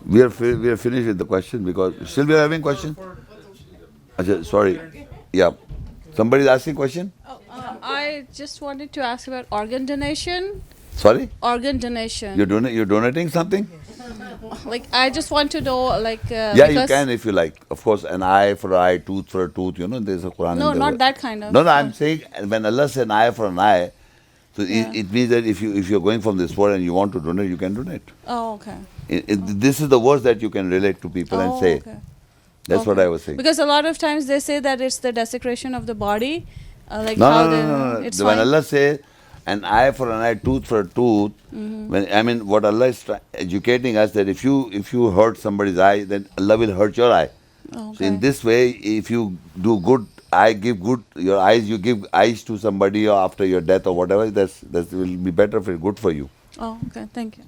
We are finished with the question because still we are having question. Achha, sorry. Yeah. Somebody is asking question. I just wanted to ask about organ donation. Sorry. Organ donation. You're donating something. Like I just want to know, like Yeah, you can if you like. Of course, an eye for an eye, tooth for a tooth. You know, there's a Quran no, in not there. that kind of. No, I'm saying when Allah says an eye for an eye, so Yeah. it means that if you're going from this world and you want to donate, you can donate. Oh, okay. This is the words that you can relate to people and say. Okay. That's what I was saying. Because a lot of times they say that it's the desecration of the body, like No, how no. it's When fine. Allah says an eye for an eye, tooth for a tooth, what Allah is educating us that if you hurt somebody's eye, then Allah will hurt your eye. Okay. So in this way, if you do good, give good your eyes, you give eyes to somebody or after your death or whatever, that will be better for good for you. Oh, okay. Thank you.